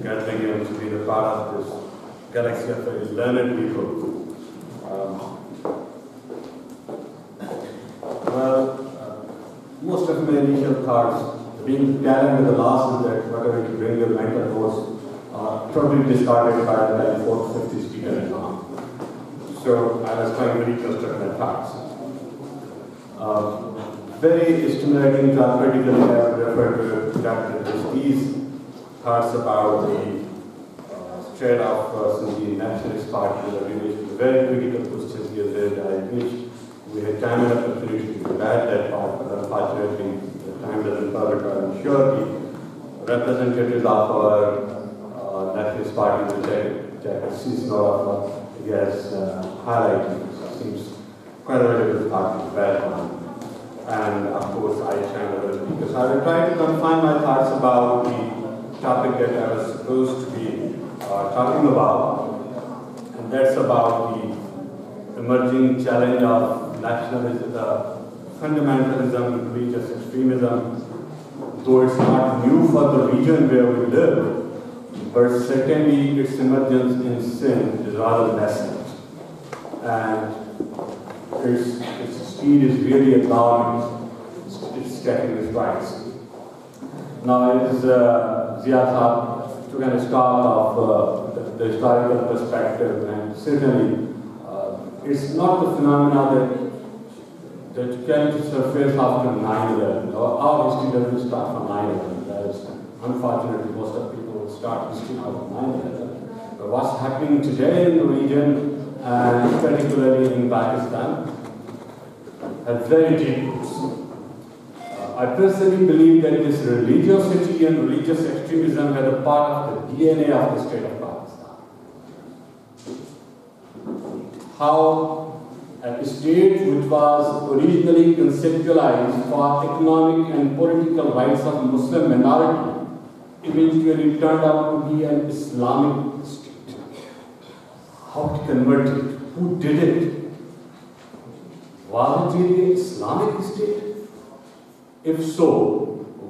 gathering and to be the part of this galaxy of very learned people. Most of my initial thoughts, being talent with the loss is that whatever you bring your mental notes are probably discarded by the time 4th, 5th speaker and on. So I was trying to reconstruct my thoughts. Very stimulating, theoretically, I would refer to Dr. Dishti's thoughts about the state of Sindhi Nationalist Party, the relation to very critical questions he has raised. I wish we had time and opportunity to debate that part, but unfortunately, the time doesn't permit. I'm sure the representatives of our Nationalist Party, which I can see some of he has highlighted, seems quite a relevant thought to debate on. And of course, I channel because I will try to confine my thoughts about the topic that I was supposed to be talking about, and that's about the emerging challenge of nationalism, fundamentalism, religious extremism. Though it's not new for the region where we live, but certainly its emergence in Sindh is rather nascent, and its speed is really alarming. It's getting its rise. Now, it is Zia Saab took a start of the historical perspective, and certainly it's not the phenomena that came to surface after 9/11. Our history doesn't start from 9/11. That is, unfortunately, most of people will start history out of 9/11. But what's happening today in the region, and particularly in Pakistan, has very deep roots. I personally believe that this religiosity and religious extremism had a part of the DNA of the state of Pakistan. How a state which was originally conceptualized for economic and political rights of Muslim minority eventually turned out to be an Islamic state. How it converted? Who did it? Was it really an Islamic state? If so,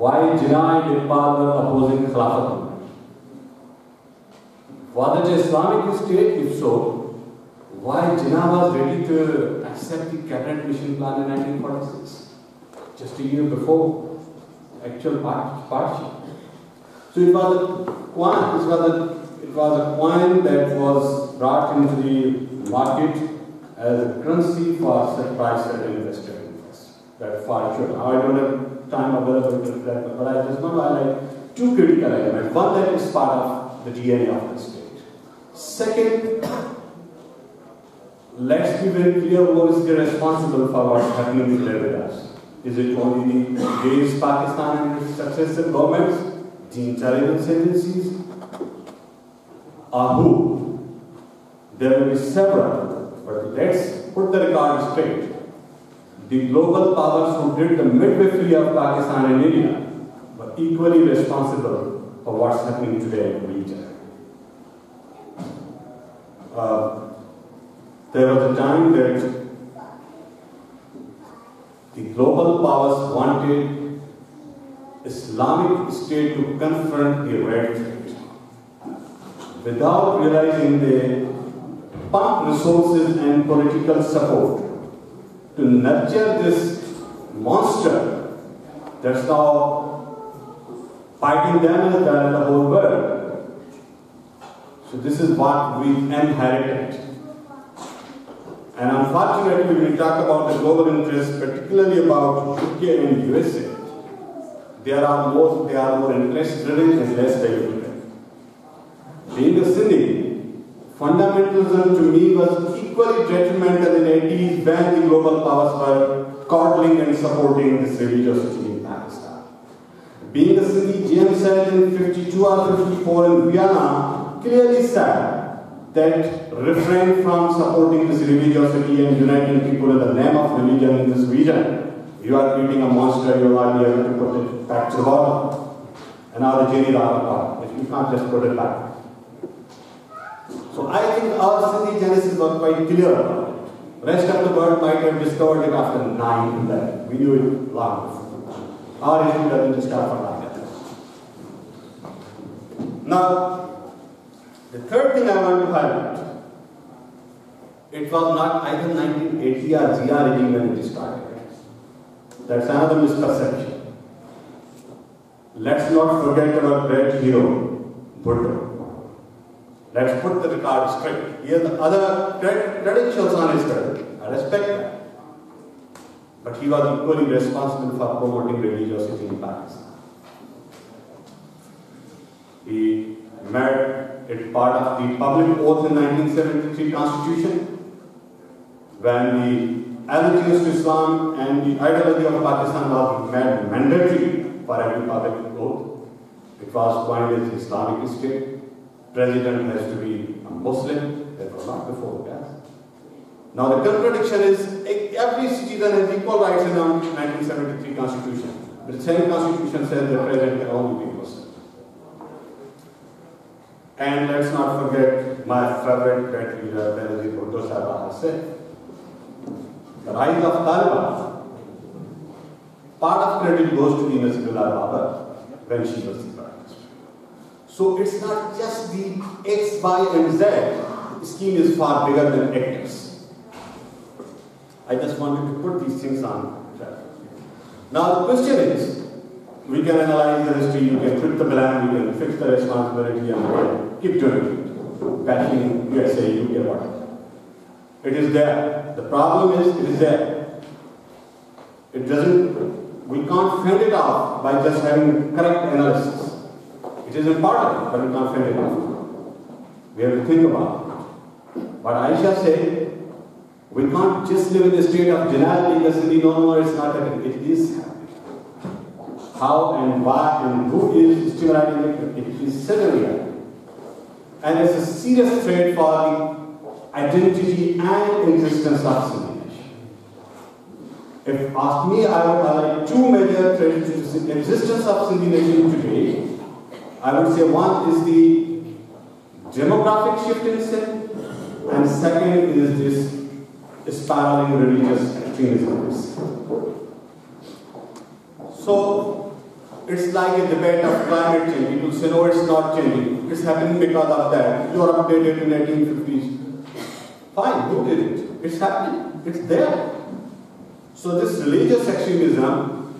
why Jinnah and Iqbal were opposing Khilafat? Was it an Islamic state? If so, why Jinnah was ready to accept the cabinet mission plan in 1946, just a year before actual partition? So it was a coin that was brought into the market as a currency for certain investor interests. That far sure. Now I don't have time available to reflect, but I just want to highlight two critical elements. One, that is part of the DNA of the state. Second, let's be very clear who is responsible for what's happening today with us. Is it only the today's Pakistan and its successive governments, the intelligence agencies, or who? There will be several, but let's put the record straight. The global powers who did the midwifery of Pakistan and India were equally responsible for what's happening today in the region. There was a time that the global powers wanted Islamic State to confront the red threat. Without realizing they pumped resources and political support to nurture this monster that's now fighting them as well as the whole world. So this is what we inherited. And unfortunately, when we talk about the global interests, particularly about UK and USA, they are more interest-driven and less deliberate. Being a Sindhi, fundamentalism to me was equally detrimental in the 80s when the global powers were coddling and supporting this religiosity in Pakistan. Being a Sindhi, GM said in 52 or 54 in Vienna clearly said that refrain from supporting this religiosity and uniting people in the name of religion in this region. You are creating a monster, you are not able to put it back to the bottom. And now the genie is out of power. You can't just put it back. So I think our Sindhi genesis was quite clear about it. The rest of the world might have discovered it after 9/11. We knew it long before. Our history doesn't start from 9/11. Now, the third thing I want to highlight, it was not either 1980 or Zia regime when it started. That's another misperception. Let's not forget our great hero, Bhutto. Let's put the record straight. He has other credentials on his credit. I respect that. But he was equally responsible for promoting religiosity in Pakistan. He made it part of the public oath in 1973 Constitution, when the allegiance to Islam and the ideology of Pakistan was made mandatory for every public oath. It was coined as Islamic state. President has to be a Muslim, that was not before that. Now the contradiction is, every citizen has equal rights in the 1973 Constitution. But the same Constitution says the President can only be Muslim. And let's not forget my favorite great leader, Naseer Memon has said, the rise of Taliban, part of credit goes to the Naseer Memon when she was the Prime Minister. So it's not just the X, Y, and Z. The scheme is far bigger than actors. I just wanted to put these things on track. Now the question is, we can analyze the history, you can put the blame, you can fix the responsibility, and keep doing it. Bashing USA, UK, whatever. It is there. The problem is, it is there. It doesn't, we can't fend it off by just having correct analysis. It is important, but we can't fend it off. We have to think about it. But Aisha said, we can't just live in a state of denial because Sindhi no, it's not happening. It is happening. How and why and who is stimulating it? It is certainly happening. And it's a serious threat for the identity and existence of Sindhi nation. If asked me, I would highlight two major threats to the existence of Sindhi nation today. I would say one is the demographic shift in Sindh, and second is this spiraling religious extremism. So it's like a debate of climate change. People say, no, it's not changing. It's happening because of that. Europe did it in the 1850s. Fine, who did it? It's happening. It's there. So this religious extremism,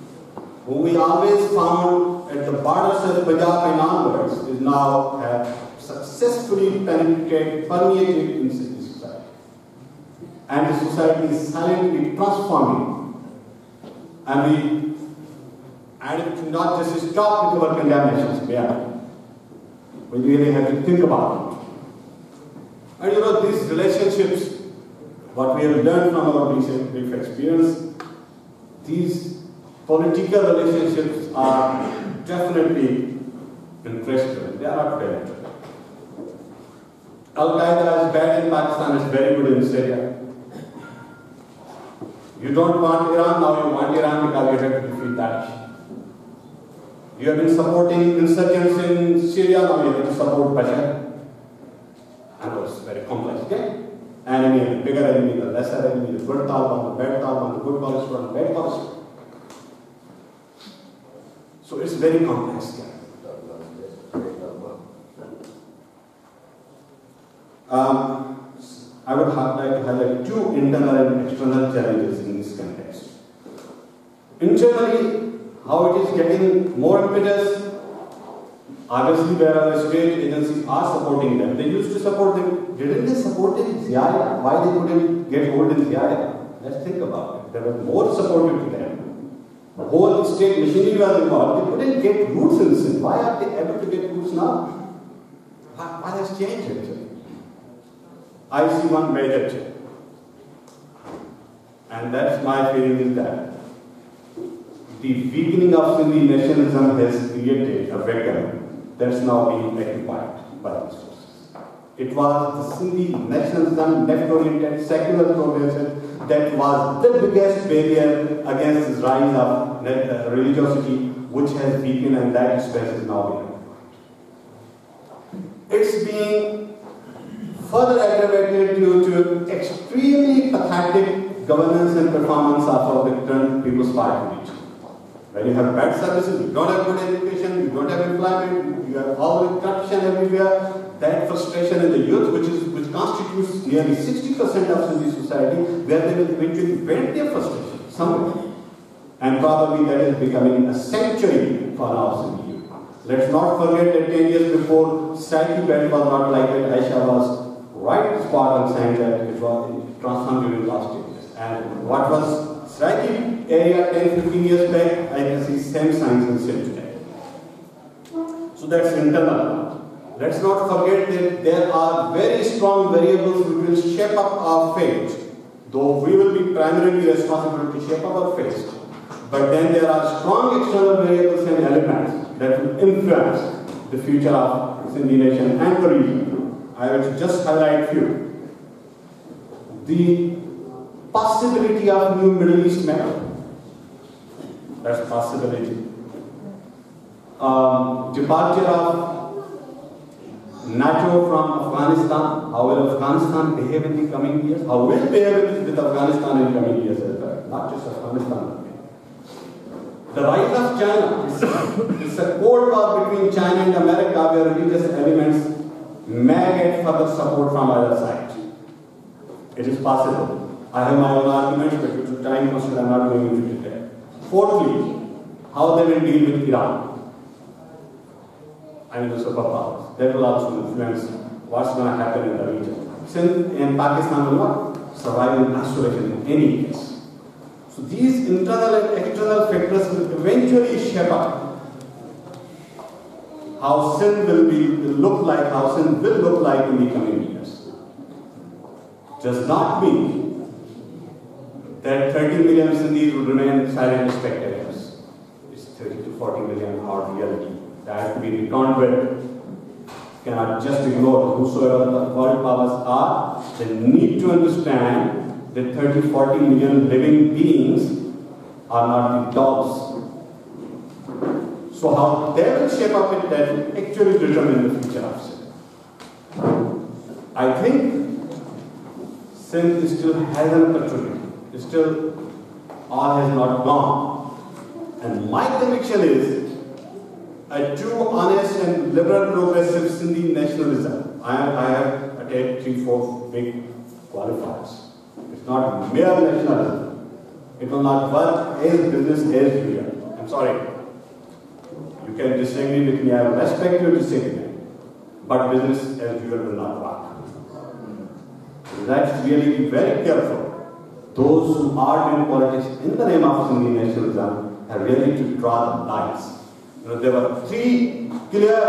who we always found at the borders of Punjab and onwards, is now have successfully permeated in Sindhi society. And the society is silently transforming. And it cannot just stop with our condemnations. We really have to think about it. And you know, these relationships, what we have learned from our recent brief experience, these political relationships are definitely interesting. They are not bad. Al-Qaeda is bad in Pakistan, is very good in Syria. You don't want Iran, now you want Iran because you have to defeat Daesh. You have been supporting insurgents in Syria, now you have to support Bashar. And it's very complex game. Enemy, the bigger enemy, the lesser enemy, the good Taliban, the bad Taliban, the good Palestinian, the bad Palestinian. So it's very complex game. I would like to highlight two internal and external challenges in this context. Internally, how it is getting more impetus. Obviously, where our state agencies are supporting them. They used to support them. Didn't they support them in Ziaya? Why they couldn't get hold in Ziaya? Let's think about it. They were more supportive to them. The whole state machinery was involved. They couldn't get roots in Sindh. Why are they able to get roots now? Why has changed actually? I see one major change. And that's my feeling is that the weakening of Sindhi nationalism has created a vacuum that's now being occupied by these forces. It was the Sindhi nationalism, left-oriented, secular progression that was the biggest barrier against this rise of religiosity, which has weakened, and that space is now being occupied. It's being further aggravated due to extremely pathetic governance and performance of the current People's Party region. When you have bad services, you don't have good education, you don't have employment, you have all corruption everywhere. That frustration in the youth, which constitutes nearly 60% of Sindhi society, where they will eventually vent their frustration somewhere. And probably that is becoming a sanctuary for our Sindhi youth. Let's not forget that 10 years before, Psyche belt was not like that. Aisha was right spot on saying that it was transformed during the last 10 years. And what was Psyche area 10-15 years back, I can see same signs in Sindh today. So that's internal. Let's not forget that there are very strong variables which will shape up our fate, though we will be primarily responsible to shape up our fate. But then there are strong external variables and elements that will influence the future of Sindhi nation and the region. I will just highlight few. The possibility of new Middle East map. That's a possibility. Departure of NATO from Afghanistan. How will Afghanistan behave in the coming years? How will behave with Afghanistan in the coming years as well? Not just Afghanistan. The rise of China. It's a cold war between China and America where religious elements may get further support from either side. It is possible. I have my own arguments, but due to time constraint, I am not going into detail. Fourthly, how they will deal with Iran. I mean the superpowers. That will also influence what's going to happen in the region. Sindh and Pakistan will not survive in isolation in any case. So these internal and external factors will eventually shape up how Sindh will look like in the coming years. Does not mean that 30 million Sindhis will remain silent spectators. It's 30 to 40 million hard reality. That has to be reckoned with. Cannot just ignore whosoever the world powers are. They need to understand that 30-40 million living beings are not the dogs. So how they will shape up it, that will actually determine the future of Sindh. I think Sindh still has an opportunity. Still, all has not gone. And my conviction is a true, honest and liberal progressive Sindhi nationalism. I have attacked 3-4 big qualifiers. It's not mere nationalism. It will not work as business as usual. I'm sorry. You can disagree with me. I respect your disagreement. But business as usual will not work. Let's really be very careful. Those who are doing politics in the name of Sindhi nationalism have really to draw the lines. There were 3 clear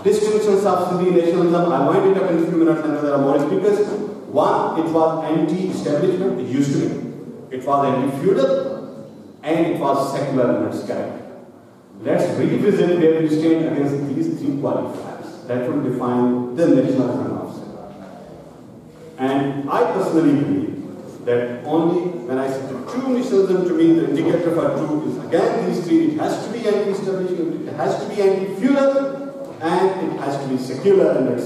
distinctions of Sindhi nationalism. I wind it up in a few minutes. I know there are more speakers. One, it was anti-establishment. It used to be. It was anti-feudal, and it was secular in its character. Let's revisit where we stand against these 3 qualifiers. That will define the nationalism of Sindh. And I personally believe that only when I say true nationalism, to me the indicator for true is again these 3. It has to be anti-establishment, it has to be anti-feudal, and it has to be secular in its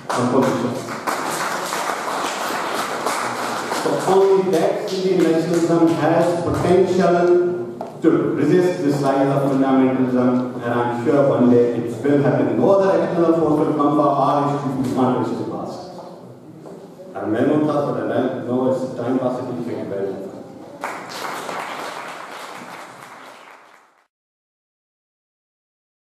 composition. So only that Sindhi nationalism has potential to resist this rise of fundamentalism, and I'm sure one day it will happen. No other external force will come for our history if we can't resist the past. I may not thought, but I know it's time possibly very